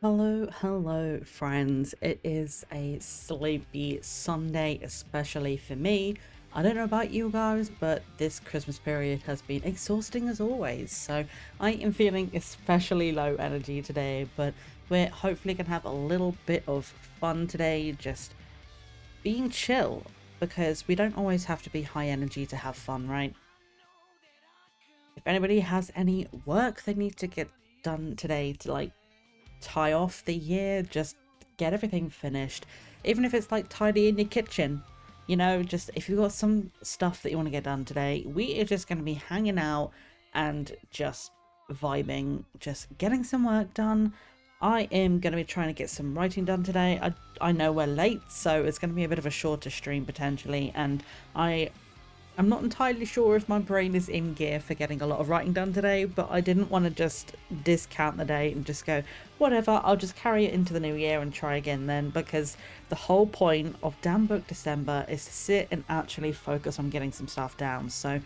Hello, friends. It is a sleepy Sunday, especially for me. I don't know about you guys, but this Christmas period has been exhausting as always. So I am feeling especially low energy today, but we're hopefully going to have a little bit of fun today, just being chill, because we don't always have to be high energy to have fun, right? If anybody has any work they need to get done today to tie off the year, just get everything finished, even if it's like tidying your kitchen, just if you've got some stuff that you want to get done today, we are just going to be hanging out and just vibing, just getting some work done. I am going to be trying to get some writing done today. I know we're late, so it's going to be a bit of a shorter stream potentially, and I'm not entirely sure if my brain is in gear for getting a lot of writing done today, but I didn't want to just discount the day and just go, whatever, I'll just carry it into the new year and try again then, because the whole point of Damn Book December is to sit and actually focus on getting some stuff down. So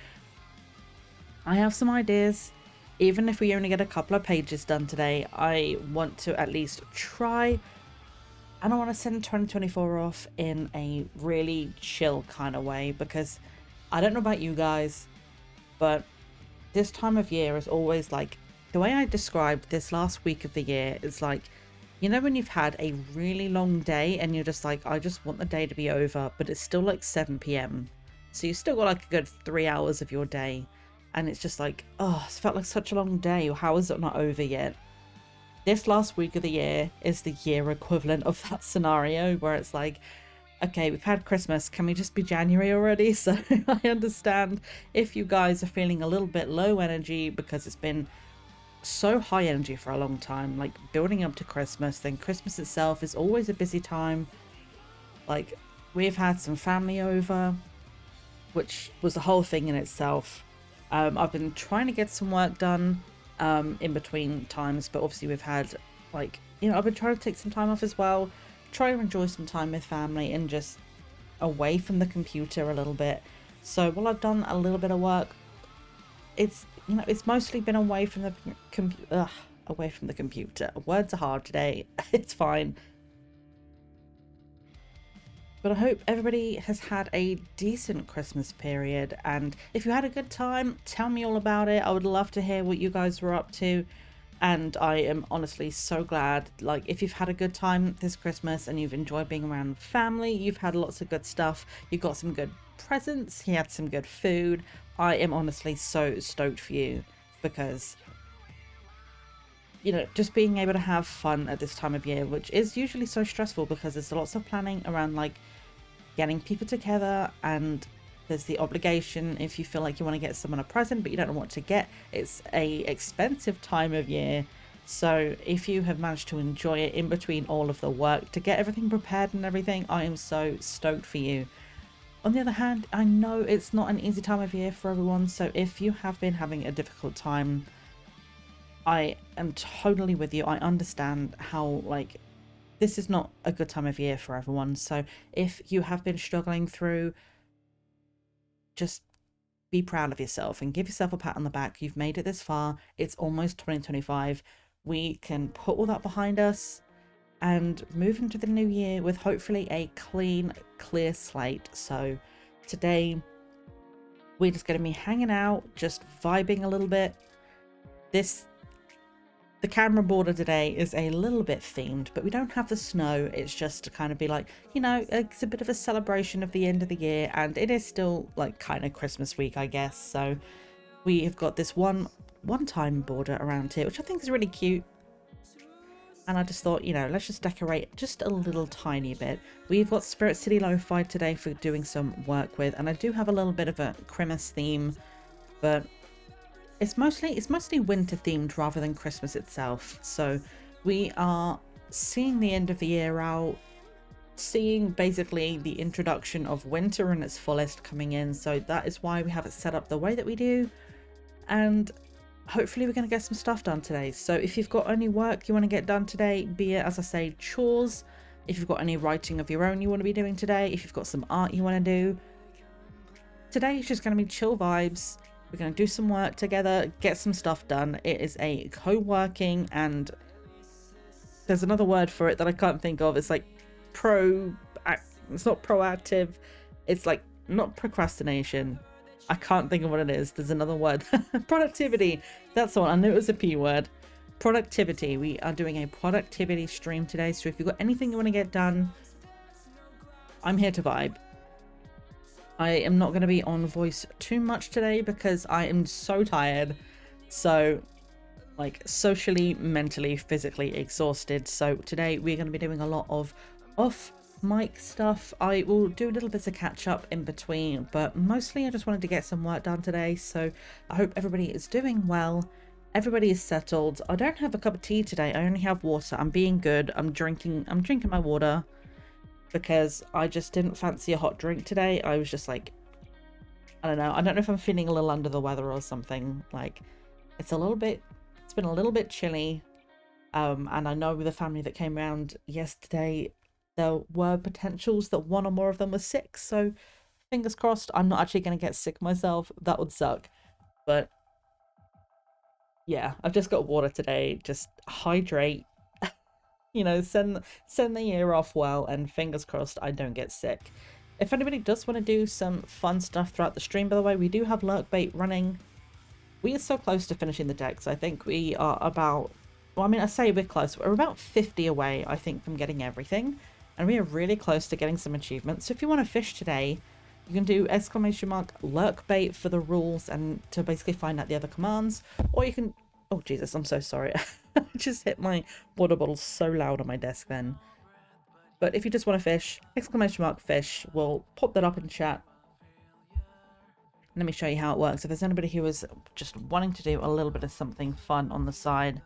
I have some ideas. Even if we only get a couple of pages done today, I want to at least try, and I want to send 2024 off in a really chill kind of way, because I don't know about you guys, but this time of year is always like, the way I describe this last week of the year is like, when you've had a really long day and you're just like, I just want the day to be over, but it's still like 7 p.m. So you still got like a good 3 hours of your day. And it's just like, oh, it's felt like such a long day. How is it not over yet? This last week of the year is the year equivalent of that scenario where it's like, okay, we've had Christmas, can we just be January already? So I understand if you guys are feeling a little bit low energy because it's been so high energy for a long time, like building up to Christmas. Then Christmas itself is always a busy time. Like, we've had some family over, which was a whole thing in itself. I've been trying to get some work done in between times, but obviously we've had I've been trying to take some time off as well, try to enjoy some time with family and just away from the computer a little bit. So while I've done a little bit of work, it's mostly been away from the away from the computer. Words are hard today. It's fine. But I hope everybody has had a decent Christmas period, and if you had a good time, tell me all about it. I would love to hear what you guys were up to. And I am honestly so glad, like, if you've had a good time this Christmas and you've enjoyed being around family, you've had lots of good stuff, you got some good presents, you had some good food. I am honestly so stoked for you, because just being able to have fun at this time of year, which is usually so stressful because there's lots of planning around like getting people together, and there's the obligation if you feel like you want to get someone a present but you don't know what to get. It's a expensive time of year, so if you have managed to enjoy it in between all of the work to get everything prepared and everything, I am so stoked for you. On the other hand, I know it's not an easy time of year for everyone, so if you have been having a difficult time, I am totally with you. I understand how this is not a good time of year for everyone. So if you have been struggling through, just be proud of yourself and give yourself a pat on the back. You've made it this far. It's almost 2025. We can put all that behind us and move into the new year with hopefully a clean, clear slate. So today we're just going to be hanging out, just vibing a little bit. The camera border today is a little bit themed, but we don't have the snow. It's just to kind of be like, it's a bit of a celebration of the end of the year, and it is still like kind of Christmas week, I guess. So we have got this one-time border around here, which I think is really cute. And I just thought, let's just decorate just a little tiny bit. We've got Spirit City Lo-Fi today for doing some work with, and I do have a little bit of a Christmas theme, but it's mostly winter themed rather than Christmas itself. So we are seeing the end of the year out, seeing basically the introduction of winter in its fullest coming in. So that is why we have it set up the way that we do. And hopefully we're going to get some stuff done today. So if you've got any work you want to get done today, be it, as I say, chores, if you've got any writing of your own you want to be doing today, if you've got some art you want to do, today is just going to be chill vibes. We're going to do some work together, get some stuff done. It is a co-working and there's another word for it that I can't think of. It's like it's not proactive. It's like not procrastination. I can't think of what it is. There's another word. Productivity. That's the one. I knew it was a P word. Productivity. We are doing a productivity stream today. So if you've got anything you want to get done, I'm here to vibe. I am not going to be on voice too much today because I am so tired. So like socially, mentally, physically exhausted. So today we're going to be doing a lot of off mic stuff. I will do a little bit of catch up in between, but mostly I just wanted to get some work done today. So I hope everybody is doing well. Everybody is settled. I don't have a cup of tea today. I only have water. I'm being good. I'm drinking my water because I just didn't fancy a hot drink today. I was just like, I don't know if I'm feeling a little under the weather or something. Like it's been a little bit chilly. And I know with the family that came around yesterday, there were potentials that one or more of them was sick. So fingers crossed, I'm not actually going to get sick myself. That would suck. But yeah, I've just got water today. Just hydrate, you know, send the year off well, and fingers crossed I don't get sick. If anybody does want to do some fun stuff throughout the stream, by the way, we do have lurk bait running. We are so close to finishing the decks. I think we are about, well, I mean, I say we're close. We're about 50 away, I think, from getting everything. And we are really close to getting some achievements. So if you want to fish today, you can do !lurk bait for the rules and to basically find out the other commands. Or you can, oh Jesus, I'm so sorry. I just hit my water bottle so loud on my desk then. But if you just want to fish, !fish, we'll pop that up in chat. Let me show you how it works. If there's anybody who is just wanting to do a little bit of something fun on the side.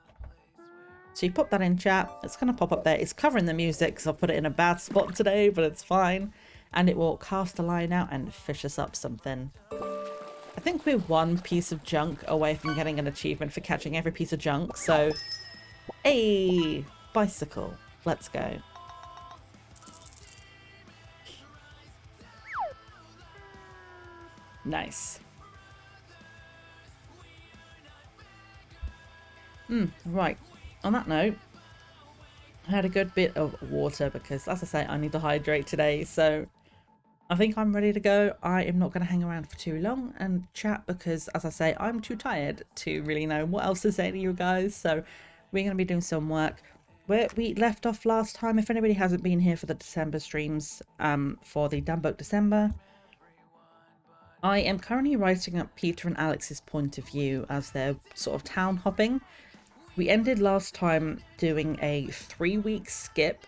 So you pop that in chat. It's going to pop up there. It's covering the music because I've put it in a bad spot today, but it's fine. And it will cast a line out and fish us up something. I think we're one piece of junk away from getting an achievement for catching every piece of junk. So, hey, bicycle. Let's go. Nice. Right. On that note, I had a good bit of water because, as I say, I need to hydrate today. So I think I'm ready to go. I am not going to hang around for too long and chat because, as I say, I'm too tired to really know what else to say to you guys. So we're going to be doing some work. Where we left off last time, if anybody hasn't been here for the December streams, for the Damn Book December, I am currently writing up Peter and Alex's point of view as they're sort of town hopping. We ended last time doing a 3-week skip,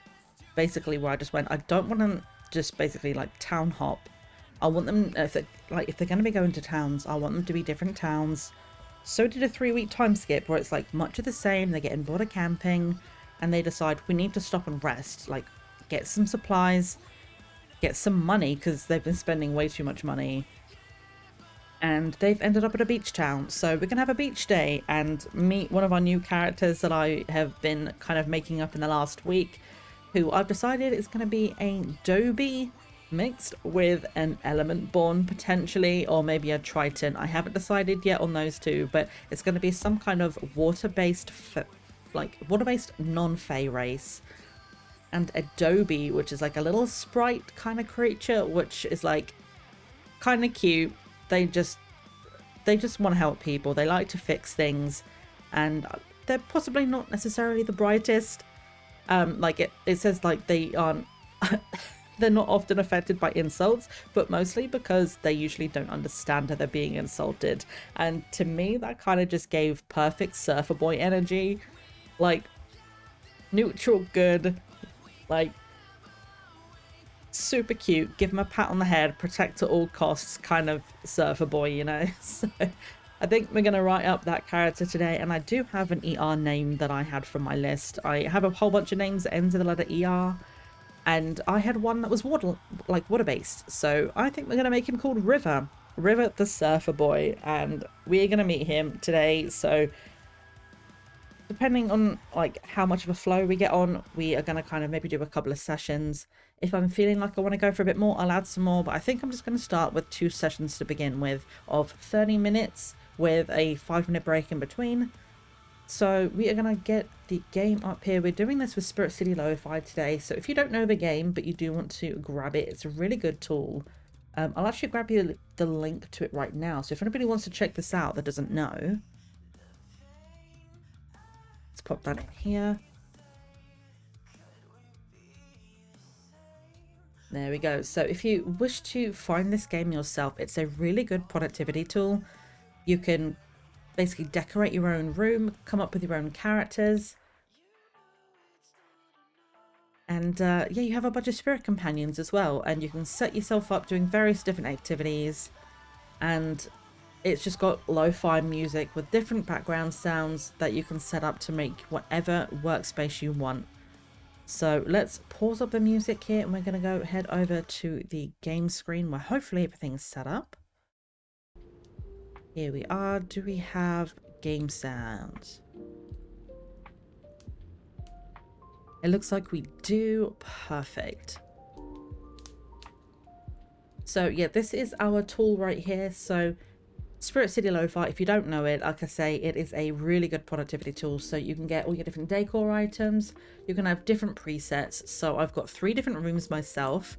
basically where I just went, I don't want to just basically like town hop. I want them, if they're going to be going to towns, I want them to be different towns. So did a 3-week time skip where it's like much of the same. They get in border camping and they decide we need to stop and rest, like get some supplies, get some money because they've been spending way too much money. And they've ended up at a beach town. So we're going to have a beach day and meet one of our new characters that I have been kind of making up in the last week, who I've decided is going to be a Dobie mixed with an Element Born potentially, or maybe a Triton. I haven't decided yet on those two, but it's going to be some kind of water-based non-fey race. And a Dobie, which is like a little sprite kind of creature, which is like kind of cute. They just want to help people. They like to fix things, and they're possibly not necessarily the brightest. Like it says like they aren't they're not often affected by insults, but mostly because they usually don't understand how they're being insulted. And to me, that kind of just gave perfect surfer boy energy, like neutral good, like super cute, give him a pat on the head, protect at all costs kind of surfer boy, you know. So I think we're going to write up that character today, and I do have an ER name that I had from my list. I have a whole bunch of names that ends with the letter ER, and I had one that was water-based, so I think we're going to make him called River the surfer boy, and we're going to meet him today. So depending on like how much of a flow we get on, we are going to kind of maybe do a couple of sessions. If I'm feeling like I want to go for a bit more, I'll add some more, but I think I'm just going to start with 2 sessions to begin with of 30 minutes with a 5-minute break in between. So we are going to get the game up here. We're doing this with Spirit City Lo-Fi today. So if you don't know the game, but you do want to grab it, it's a really good tool. I'll actually grab you the link to it right now. So if anybody wants to check this out that doesn't know, let's pop that in here. There we go. So if you wish to find this game yourself, it's a really good productivity tool. You can basically decorate your own room, come up with your own characters. And yeah, you have a bunch of spirit companions as well, and you can set yourself up doing various different activities. And it's just got lo-fi music with different background sounds that you can set up to make whatever workspace you want. So let's pause up the music here, and we're going to go head over to the game screen where hopefully everything's set up. Here we are. Do we have game sounds? It looks like we do. Perfect. So yeah, this is our tool right here. So Spirit City Lo-Fi, if you don't know it, like I say, it is a really good productivity tool. So you can get all your different decor items. You can have different presets. So I've got 3 different rooms myself.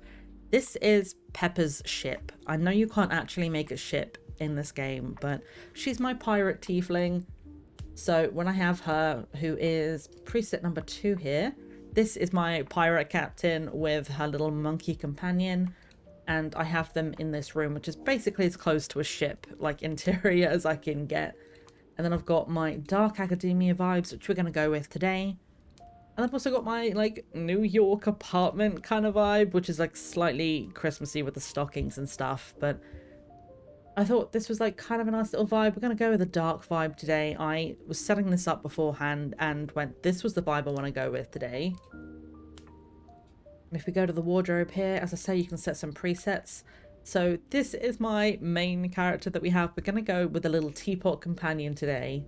This is Pepper's ship. I know you can't actually make a ship in this game, but she's my pirate tiefling. So when I have her, who is preset number 2 here, this is my pirate captain with her little monkey companion. And I have them in this room, which is basically as close to a ship, like interior, as I can get. And then I've got my Dark Academia vibes, which we're going to go with today. And I've also got my, like, New York apartment kind of vibe, which is, like, slightly Christmassy with the stockings and stuff. But I thought this was, like, kind of a nice little vibe. We're going to go with a dark vibe today. I was setting this up beforehand and went, this was the vibe I want to go with today. And if we go to the wardrobe here, as I say, you can set some presets. So this is my main character that we have. We're going to go with a little teapot companion today.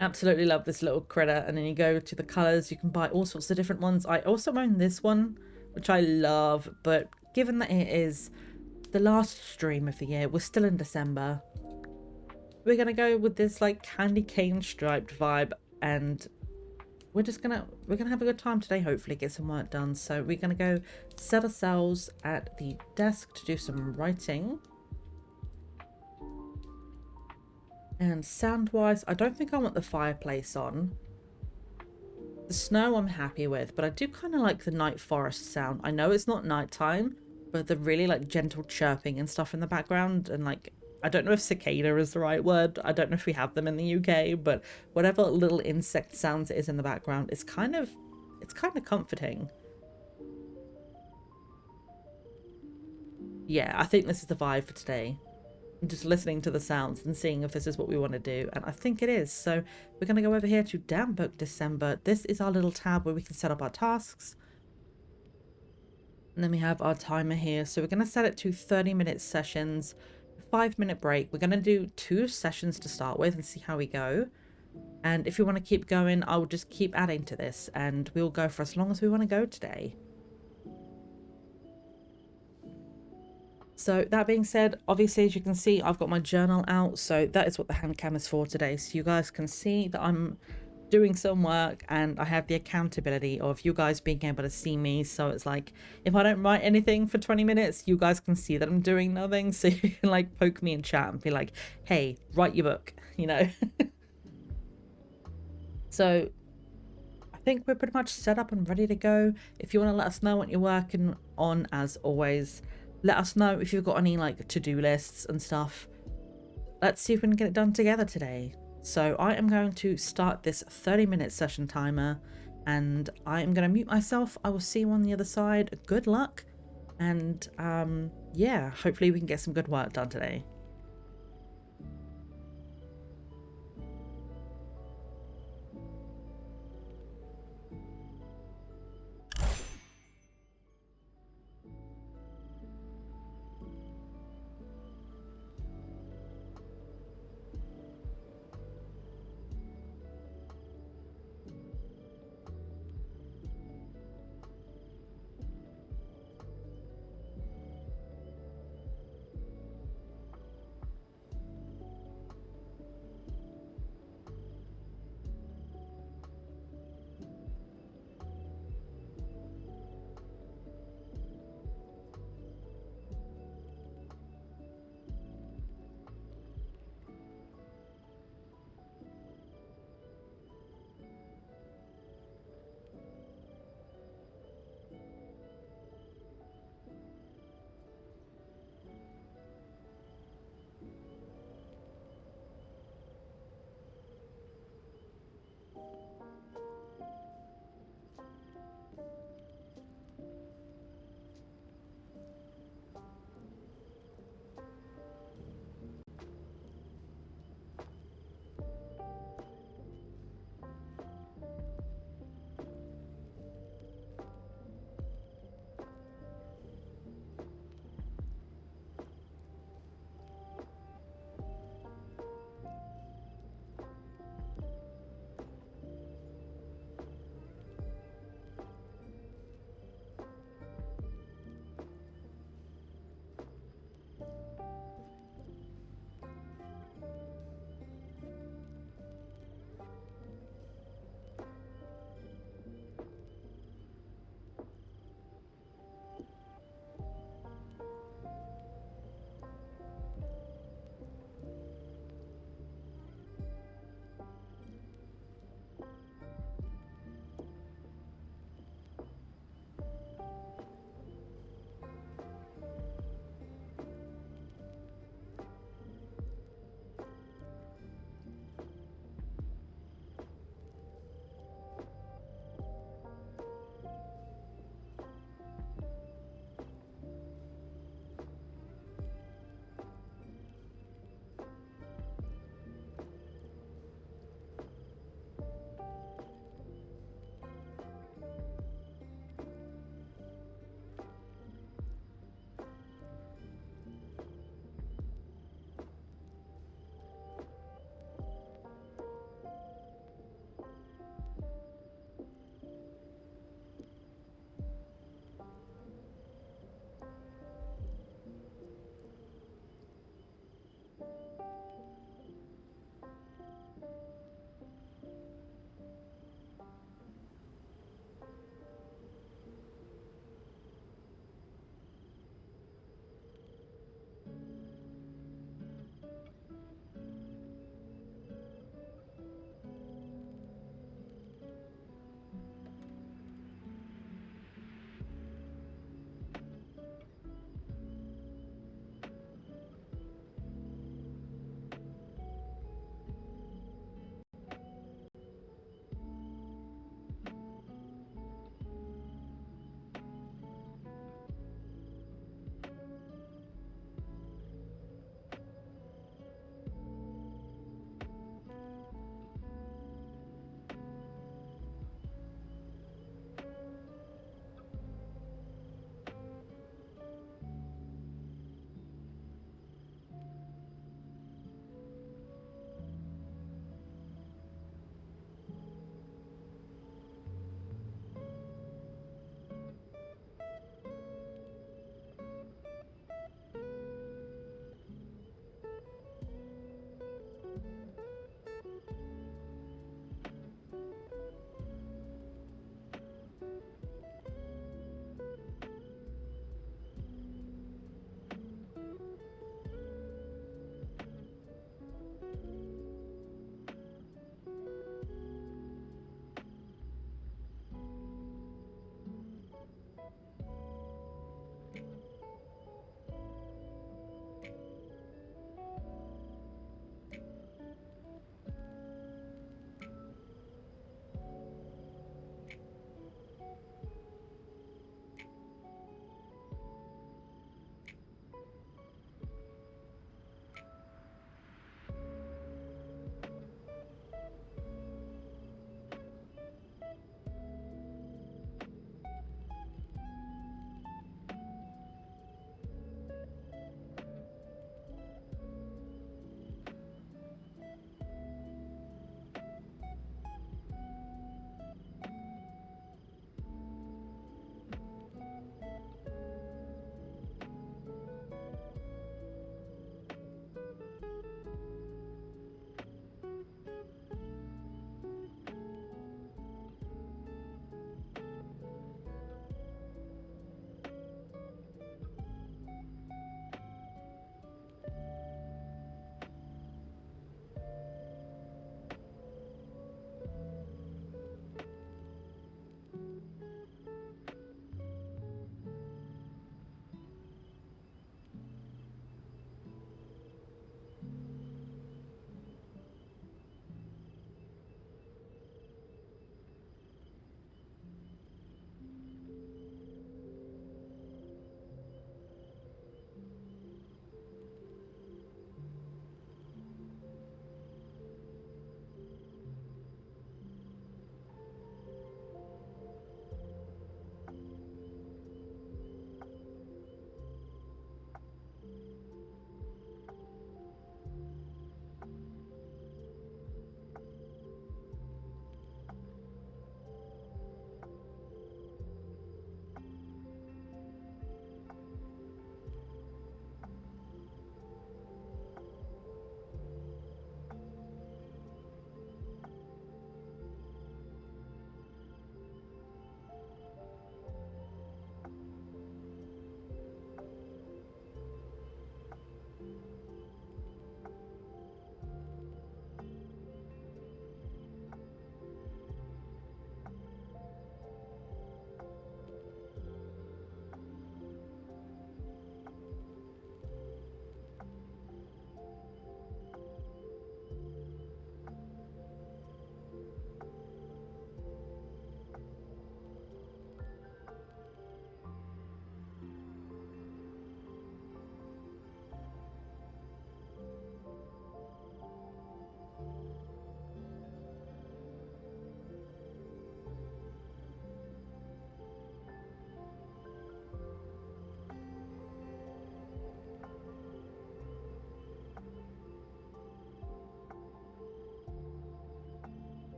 Absolutely love this little critter. And then you go to the colors, you can buy all sorts of different ones. I also own this one, which I love, but given that it is the last stream of the year, we're still in December, we're going to go with this like candy cane striped vibe, and we're gonna have a good time today, hopefully get some work done. So we're gonna go set ourselves at the desk to do some writing. And sound wise, I don't think I want the fireplace on. The snow I'm happy with, but I do kind of like the night forest sound. I know it's not nighttime, but the really like gentle chirping and stuff in the background, and like, I don't know if cicada is the right word. I don't know if we have them in the UK, but whatever little insect sounds it is in the background, it's kind of comforting. Yeah, I think this is the vibe for today. I'm just listening to the sounds and seeing if this is what we want to do, and I think it is. So we're going to go over here to Damn Book December. This is our little tab where we can set up our tasks. And then we have our timer here. So we're going to set it to 30-minute sessions, 5-minute break. We're going to do 2 sessions to start with and see how we go. And if you want to keep going, I will just keep adding to this, and we'll go for as long as we want to go today. So that being said, obviously, as you can see, I've got my journal out. So that is what the hand cam is for today. So you guys can see that I'm doing some work, and I have the accountability of you guys being able to see me. So it's like, if I don't write anything for 20 minutes, you guys can see that I'm doing nothing. So you can like poke me in chat and be like, hey, write your book, you know? So I think we're pretty much set up and ready to go. If you want to let us know what you're working on, as always, let us know if you've got any like to-do lists and stuff. Let's see if we can get it done together today. So I am going to start this 30-minute session timer, and I am going to mute myself. I will see you on the other side. Good luck, and yeah, hopefully we can get some good work done today.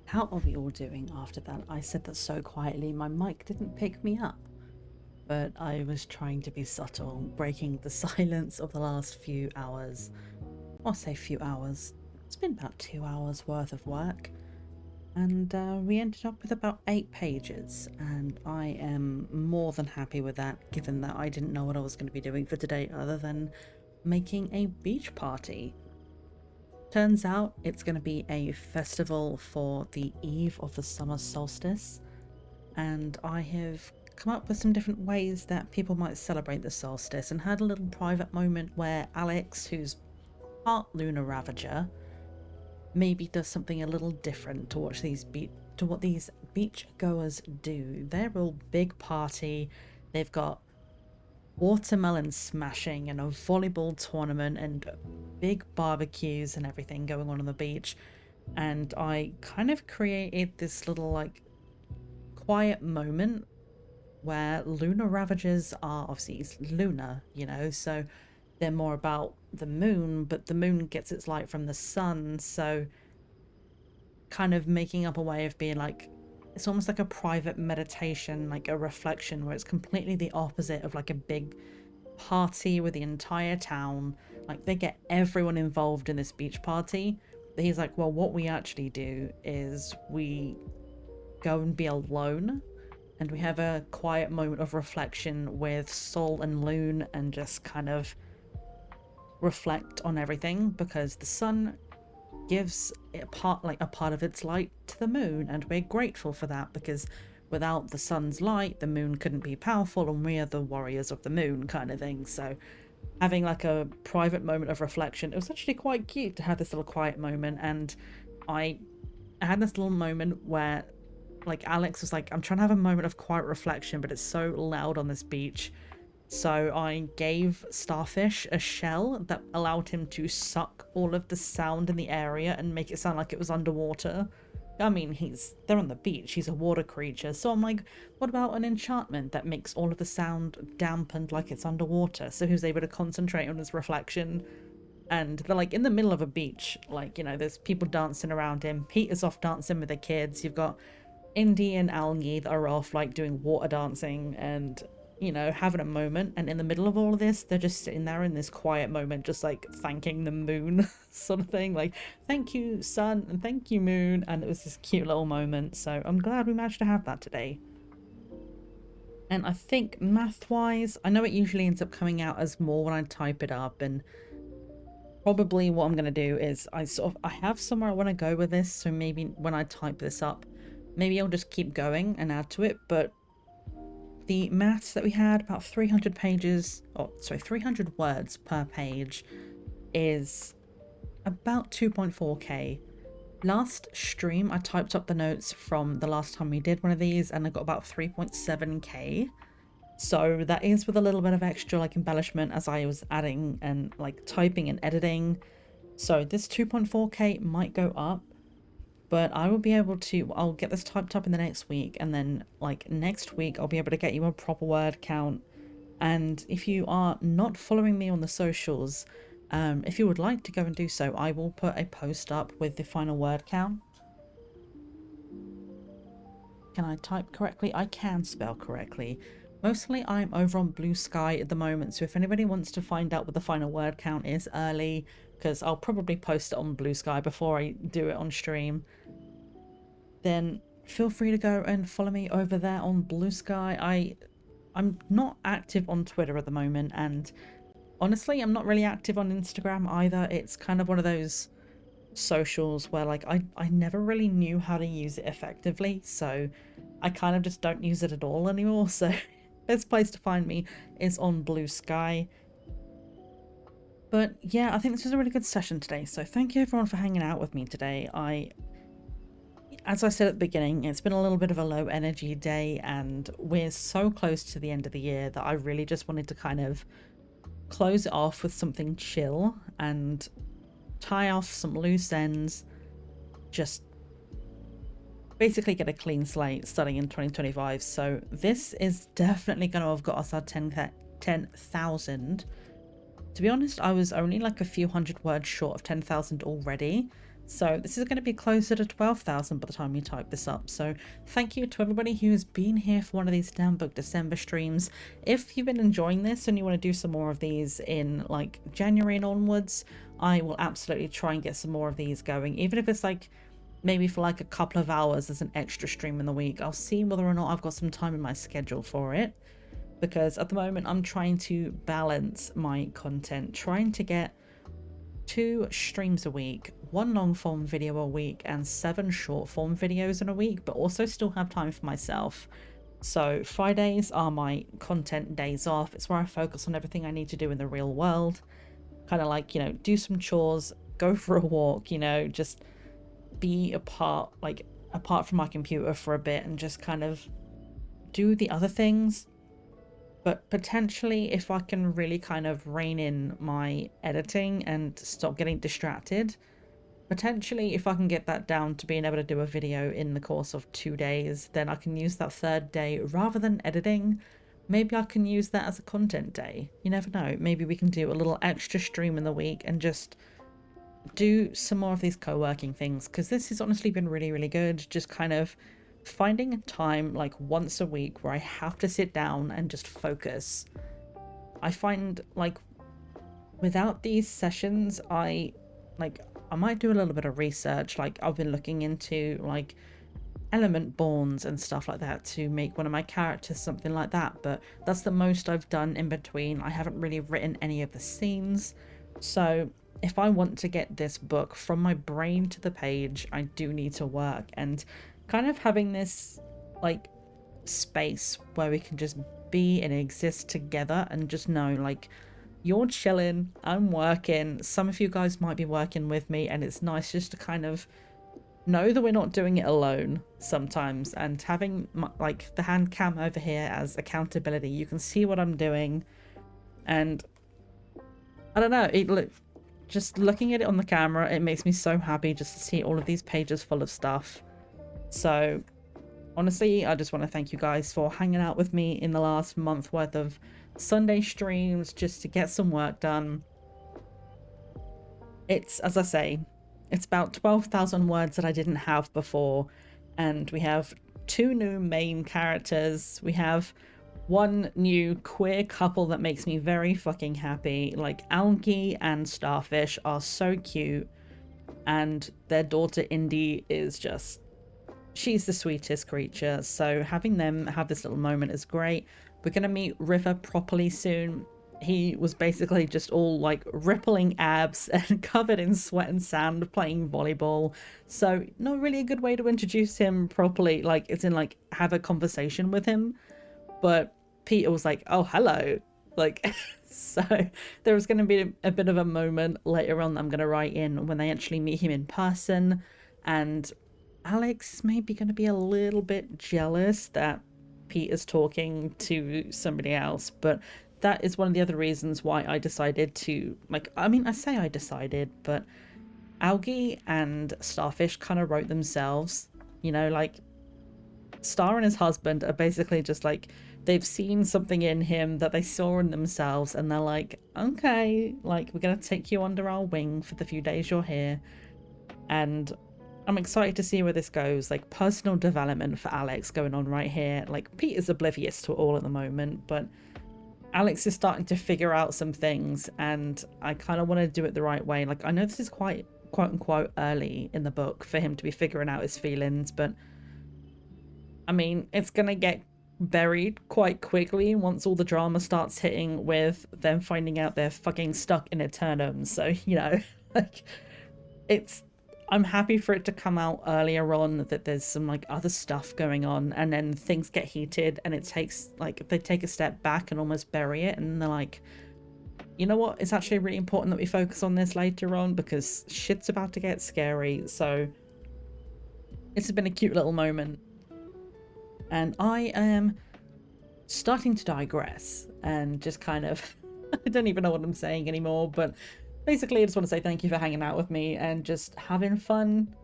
How are we all doing after that? I said that so quietly, my mic didn't pick me up. But I was trying to be subtle, breaking the silence of the last few hours. I'll say few hours. It's been about 2 hours worth of work. And we ended up with about 8 pages. And I am more than happy with that, given that I didn't know what I was going to be doing for today other than making a beach party. Turns out it's going to be a festival for the eve of the summer solstice, and I have come up with some different ways that people might celebrate the solstice, and had a little private moment where Alex, who's part lunar ravager, maybe does something a little different to what these beach goers do. They're all big party. They've got watermelon smashing and a volleyball tournament and big barbecues and everything going on the beach. And I kind of created this little like quiet moment where lunar ravagers are obviously it's lunar, you know, so they're more about the moon, but the moon gets its light from the sun, so kind of making up a way of being like, it's almost like a private meditation, like a reflection, where it's completely the opposite of like a big party with the entire town. Like, they get everyone involved in this beach party. But he's like, well, what we actually do is we go and be alone, and we have a quiet moment of reflection with Sol and Loon, and just kind of reflect on everything, because the sun gives a part of its light to the moon, and we're grateful for that, because without the sun's light the moon couldn't be powerful, and we are the warriors of the moon kind of thing. So having like a private moment of reflection, it was actually quite cute to have this little quiet moment. And I had this little moment where like Alex was like, I'm trying to have a moment of quiet reflection, but it's so loud on this beach. So I gave Starfish a shell that allowed him to suck all of the sound in the area and make it sound like it was underwater. I mean, they're on the beach, he's a water creature. So I'm like, what about an enchantment that makes all of the sound dampened like it's underwater? So he was able to concentrate on his reflection. And they're like in the middle of a beach, like, you know, there's people dancing around him. Peter's off dancing with the kids. You've got Indy and Algie that are off like doing water dancing and, you know, having a moment. And in the middle of all of this, they're just sitting there in this quiet moment, just like thanking the moon sort of thing, like, thank you sun and thank you moon. And it was this cute little moment. So I'm glad we managed to have that today. And I think math wise, I know it usually ends up coming out as more when I type it up, and probably what I'm going to do is I have somewhere I want to go with this. So maybe when I type this up, maybe I'll just keep going and add to it. But the maths that we had, about 300 pages, 300 words per page, is about 2.4k. Last stream, I typed up the notes from the last time we did one of these, and I got about 3.7k. So that is with a little bit of extra like embellishment as I was adding and like typing and editing. So this 2.4k might go up, but I will be able to, I'll get this typed up in the next week, and then like next week I'll be able to get you a proper word count. And if you are not following me on the socials, if you would like to go and do so, I will put a post up with the final word count. Can I type correctly? I can spell correctly. Mostly I'm over on Blue Sky at the moment, so if anybody wants to find out what the final word count is early, because I'll probably post it on Blue Sky before I do it on stream, then feel free to go and follow me over there on Blue Sky. I'm not active on Twitter at the moment, and honestly I'm not really active on Instagram either. It's kind of one of those socials where like I never really knew how to use it effectively, so I kind of just don't use it at all anymore. So best place to find me is on Blue Sky. But yeah, I think this was a really good session today, so thank you everyone for hanging out with me today. As I said at the beginning, it's been a little bit of a low energy day, and we're so close to the end of the year that I really just wanted to kind of close it off with something chill and tie off some loose ends, just basically get a clean slate starting in 2025. So this is definitely going to have got us our 10,000. To be honest, I was only like a few hundred words short of 10,000 already. So this is going to be closer to 12,000 by the time you type this up. So thank you to everybody who has been here for one of these Damn Book December streams. If you've been enjoying this and you want to do some more of these in like January and onwards, I will absolutely try and get some more of these going. Even if it's like maybe for like a couple of hours as an extra stream in the week. I'll see whether or not I've got some time in my schedule for it. Because at the moment I'm trying to balance my content, trying to get 2 streams a week, 1 long form video a week, and 7 short form videos in a week, but also still have time for myself. So Fridays are my content days off. It's where I focus on everything I need to do in the real world. Kind of like, you know, do some chores, go for a walk, you know, just be apart from my computer for a bit and just kind of do the other things. But potentially, if I can really kind of rein in my editing and stop getting distracted, potentially if I can get that down to being able to do a video in the course of 2 days, then I can use that 3rd day rather than editing. Maybe I can use that as a content day. You never know. Maybe we can do a little extra stream in the week and just do some more of these co-working things, because this has honestly been really, really good. Just kind of finding a time like once a week where I have to sit down and just focus. I find like without these sessions, I might do a little bit of research. Like I've been looking into like element borns and stuff like that to make one of my characters, something like that, but that's the most I've done in between. I haven't really written any of the scenes. So if I want to get this book from my brain to the page, I do need to work, and kind of having this like space where we can just be and exist together and just know like you're chilling, I'm working, some of you guys might be working with me, and it's nice just to kind of know that we're not doing it alone sometimes, and having like the hand cam over here as accountability. You can see what I'm doing, and I don't know, just looking at it on the camera, it makes me so happy just to see all of these pages full of stuff. So honestly, I just want to thank you guys for hanging out with me in the last month worth of Sunday streams just to get some work done. It's, as I say, it's about 12,000 words that I didn't have before, and we have 2 new main characters. We have 1 new queer couple that makes me very fucking happy. Like Algae and Starfish are so cute, and their daughter Indy is just, she's the sweetest creature. So having them have this little moment is great. We're gonna meet River properly soon. He was basically just all like rippling abs and covered in sweat and sand playing volleyball. So not really a good way to introduce him properly, like it's in like have a conversation with him. But Peter was like, oh, hello. Like, so there was going to be a bit of a moment later on that I'm going to write in when they actually meet him in person. And Alex is maybe going to be a little bit jealous that Peter's talking to somebody else. But that is one of the other reasons why I decided to, like, I mean, I say I decided, but Algae and Starfish kind of wrote themselves, you know, like Star and his husband are basically just like, they've seen something in him that they saw in themselves, and they're like, okay, like we're gonna take you under our wing for the few days you're here. And I'm excited to see where this goes. Like personal development for Alex going on right here. Like Peter's oblivious to it all at the moment, but Alex is starting to figure out some things, and I kind of want to do it the right way. Like I know this is quite quote unquote early in the book for him to be figuring out his feelings, but I mean, it's gonna get buried quite quickly once all the drama starts hitting with them finding out they're fucking stuck in Eternum. So, you know, like I'm happy for it to come out earlier on, that there's some like other stuff going on, and then things get heated and it takes like, they take a step back and almost bury it, and they're like, you know what, it's actually really important that we focus on this later on because shit's about to get scary. So it's been a cute little moment. And I am starting to digress and just kind of, I don't even know what I'm saying anymore, but basically I just want to say thank you for hanging out with me and just having fun.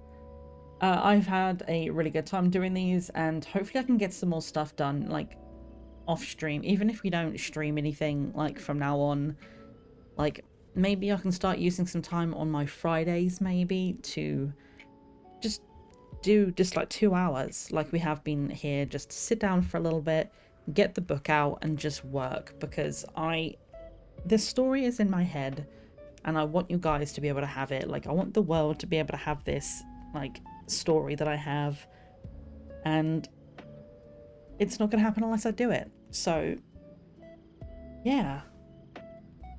I've had a really good time doing these, and hopefully I can get some more stuff done, like off stream, even if we don't stream anything like from now on. Like maybe I can start using some time on my Fridays maybe to just do just like 2 hours like we have been here, just sit down for a little bit, get the book out and just work, because this story is in my head and I want you guys to be able to have it. Like, I want the world to be able to have this like story that I have, and it's not gonna happen unless I do it. So yeah,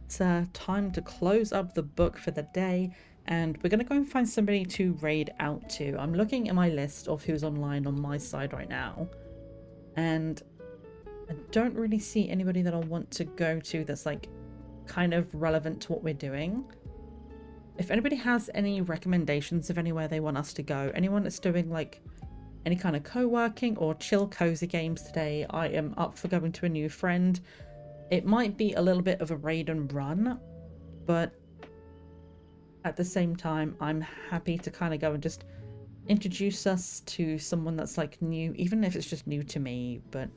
it's time to close up the book for the day, and we're gonna go and find somebody to raid out to. I'm looking at my list of who's online on my side right now, and I don't really see anybody that I want to go to that's like kind of relevant to what we're doing. If anybody has any recommendations of anywhere they want us to go, anyone that's doing like any kind of co-working or chill cozy games today, I am up for going to a new friend. It might be a little bit of a raid and run, but at the same time I'm happy to kind of go and just introduce us to someone that's like new, even if it's just new to me. But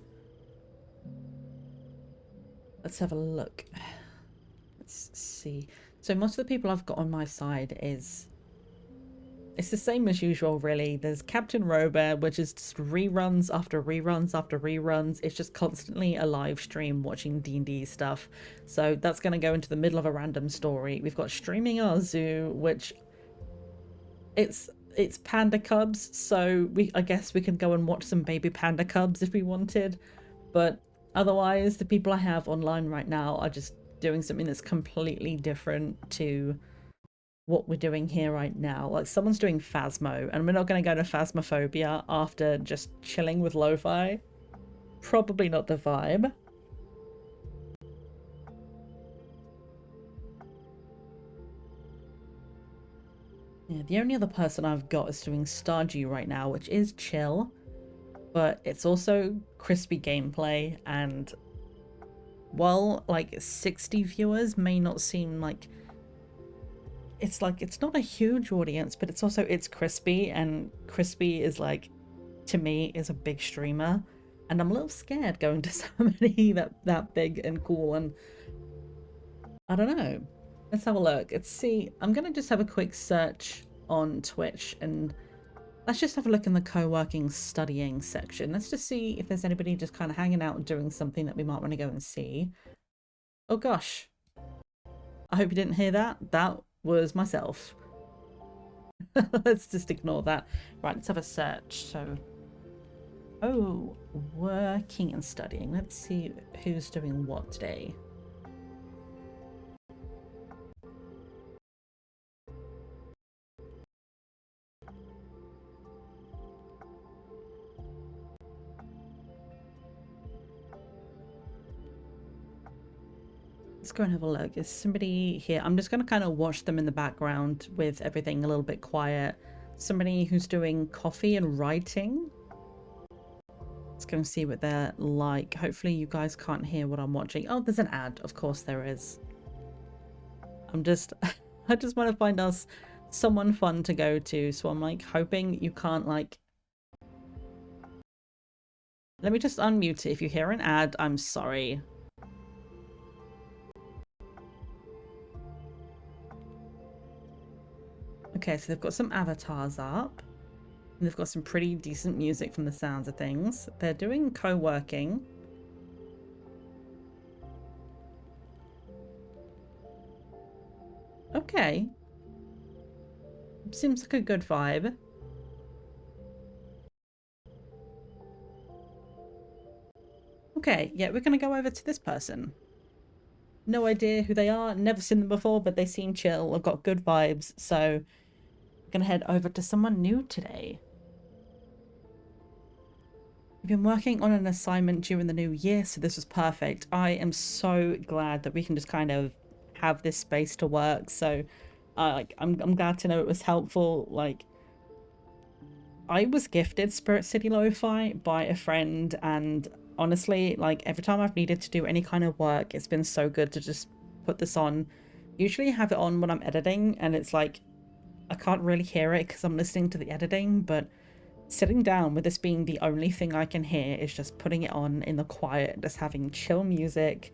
let's have a look. Let's see. So most of the people I've got on my side it's the same as usual, really. There's Captain Robert, which is just reruns after reruns after reruns. It's just constantly a live stream watching D&D stuff. So that's going to go into the middle of a random story. We've got Streaming Arzu, which it's panda cubs. So I guess we can go and watch some baby panda cubs if we wanted. But otherwise, the people I have online right now are just doing something that's completely different to what we're doing here right now. Like, someone's doing Phasmo, and we're not going to go to Phasmophobia after just chilling with Lo-Fi. Probably not the vibe. Yeah, the only other person I've got is doing Stardew right now, which is chill, but it's also crispy gameplay, and while like 60 viewers may not seem like it's not a huge audience, but it's crispy, and crispy is like, to me, is a big streamer, and I'm a little scared going to somebody that big and cool, and I don't know. Let's have a look. Let's see. I'm gonna just have a quick search on Twitch, and let's just have a look in the co-working studying section. Let's just see if there's anybody just kind of hanging out and doing something that we might want to go and see. Oh gosh, I hope you didn't hear that. That was myself. Let's just ignore that. Right, let's have a search. So, oh, working and studying. Let's see who's doing what today. Let's go and have a look. Is somebody here? I'm just going to kind of watch them in the background with everything a little bit quiet. Somebody who's doing coffee and writing. Let's go and see what they're like. Hopefully you guys can't hear what I'm watching. Oh, there's an ad. Of course there is. I just want to find us someone fun to go to. So I'm like hoping you can't like... Let me just unmute it. If you hear an ad, I'm sorry. Okay, so they've got some avatars up. And they've got some pretty decent music from the sounds of things. They're doing co-working. Okay. Seems like a good vibe. Okay, yeah, we're gonna go over to this person. No idea who they are, never seen them before, but they seem chill. I've got good vibes, so I'm gonna head over to someone new today. We've been working on an assignment during the new year, so this was perfect. I am so glad that we can just kind of have this space to work. So I'm glad to know it was helpful. Like, I was gifted Spirit City Lo-Fi by a friend, and honestly, like, every time I've needed to do any kind of work, it's been so good to just put this on. Usually I have it on when I'm editing, and it's like I can't really hear it because I'm listening to the editing, but sitting down with this being the only thing I can hear is just putting it on in the quiet, just having chill music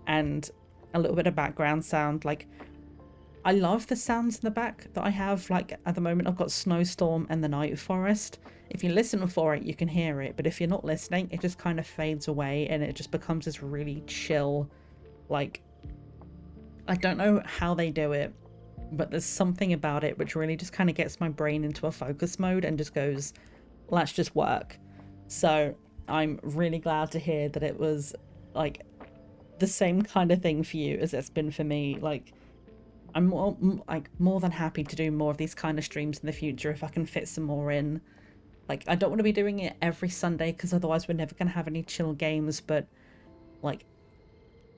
and a little bit of background sound. Like, I love the sounds in the back that I have. Like at the moment I've got Snowstorm and the Night Forest. If you listen for it, you can hear it, but if you're not listening, it just kind of fades away and it just becomes this really chill, like, I don't know how they do it, but there's something about it which really just kind of gets my brain into a focus mode and just goes, let's just work. So I'm really glad to hear that it was like the same kind of thing for you as it's been for me. Like, I'm more than happy to do more of these kind of streams in the future if I can fit some more in. Like, I don't want to be doing it every Sunday because otherwise we're never going to have any chill games, but like,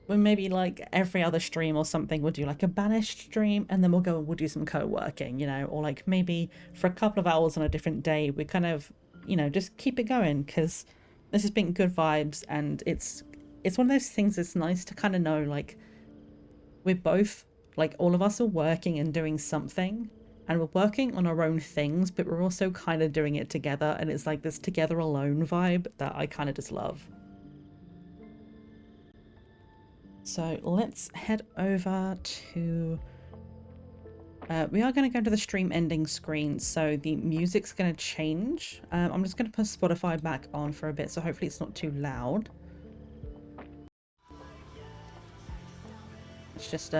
maybe like every other stream or something we'll do like a banished stream, and then we'll go and we'll do some co-working, you know, or like maybe for a couple of hours on a different day we kind of, you know, just keep it going, because this has been good vibes. And it's one of those things that's nice to kind of know, like, we're both, like, all of us are working and doing something, and we're working on our own things, but we're also kind of doing it together, and it's like this together alone vibe that I kind of just love. So let's head over to... we are going to go to the stream ending screen, so the music's going to change. I'm just going to put Spotify back on for a bit, so hopefully it's not too loud. Let's just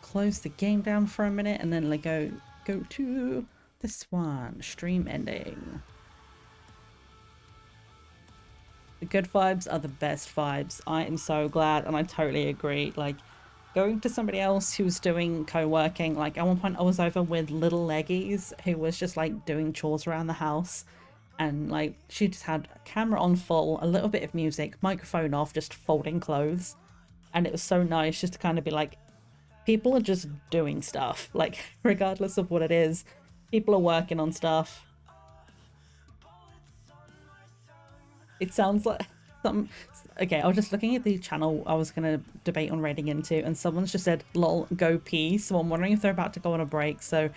close the game down for a minute, and then like go to this one, stream ending. The good vibes are the best vibes. I am so glad, and I totally agree. Like, going to somebody else who's doing co-working, like at one point I was over with Little Leggies, who was just like doing chores around the house, and like she just had a camera on full, a little bit of music, microphone off, just folding clothes. And it was so nice just to kind of be like, people are just doing stuff, like regardless of what it is, people are working on stuff. It sounds like some... Okay, I was just looking at the channel I was going to debate on raiding into, and someone's just said, lol, go pee. So I'm wondering if they're about to go on a break. So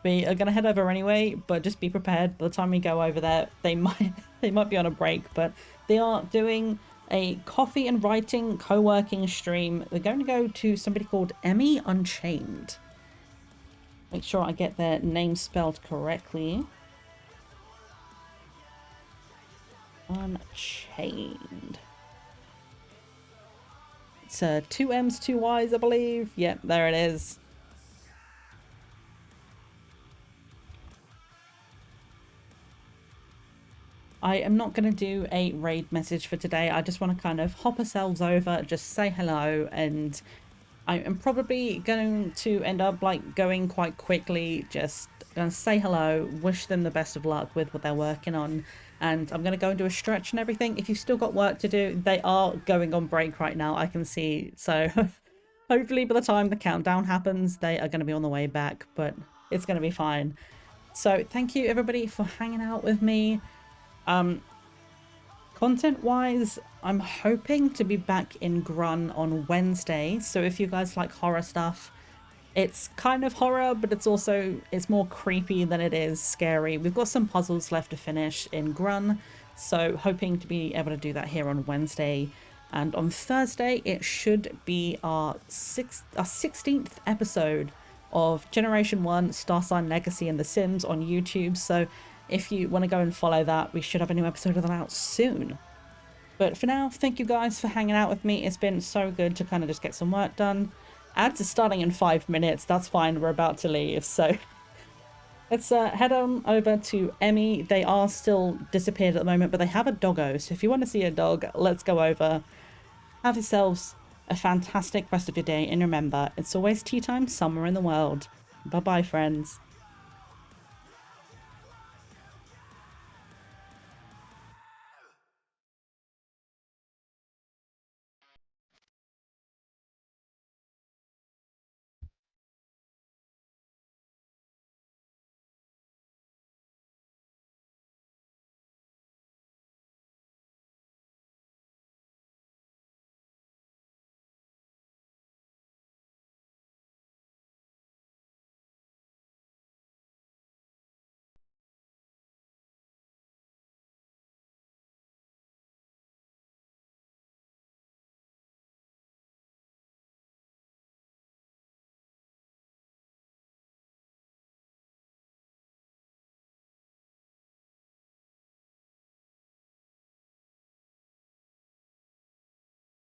we are going to head over anyway, but just be prepared. By the time we go over there, they might be on a break, but they are doing a coffee and writing co-working stream. They're going to go to somebody called Emmy Unchained. Make sure I get their name spelled correctly. Unchained. It's 2 M's, 2 Y's, I believe. Yep, there it is. I am not going to do a raid message for today. I just want to kind of hop ourselves over, just say hello, and I am probably going to end up like going quite quickly, just gonna say hello, wish them the best of luck with what they're working on, and I'm gonna go and do a stretch and everything. If you've still got work to do, they are going on break right now, I can see, so hopefully by the time the countdown happens they are going to be on the way back, but it's going to be fine. So thank you everybody for hanging out with me. Content wise, I'm hoping to be back in Grun on Wednesday, so if you guys like horror stuff, it's kind of horror, but it's more creepy than it is scary. We've got some puzzles left to finish in Grun, so hoping to be able to do that here on Wednesday. And on Thursday it should be our 16th episode of Generation 1 Star Sign Legacy and The Sims on YouTube, so if you want to go and follow that, we should have a new episode of that out soon. But for now, thank you guys for hanging out with me. It's been so good to kind of just get some work done. Ads are starting in 5 minutes. That's fine. We're about to leave. So let's head on over to Emmy. They are still disappeared at the moment, but they have a doggo. So if you want to see a dog, let's go over. Have yourselves a fantastic rest of your day. And remember, it's always tea time somewhere in the world. Bye-bye, friends.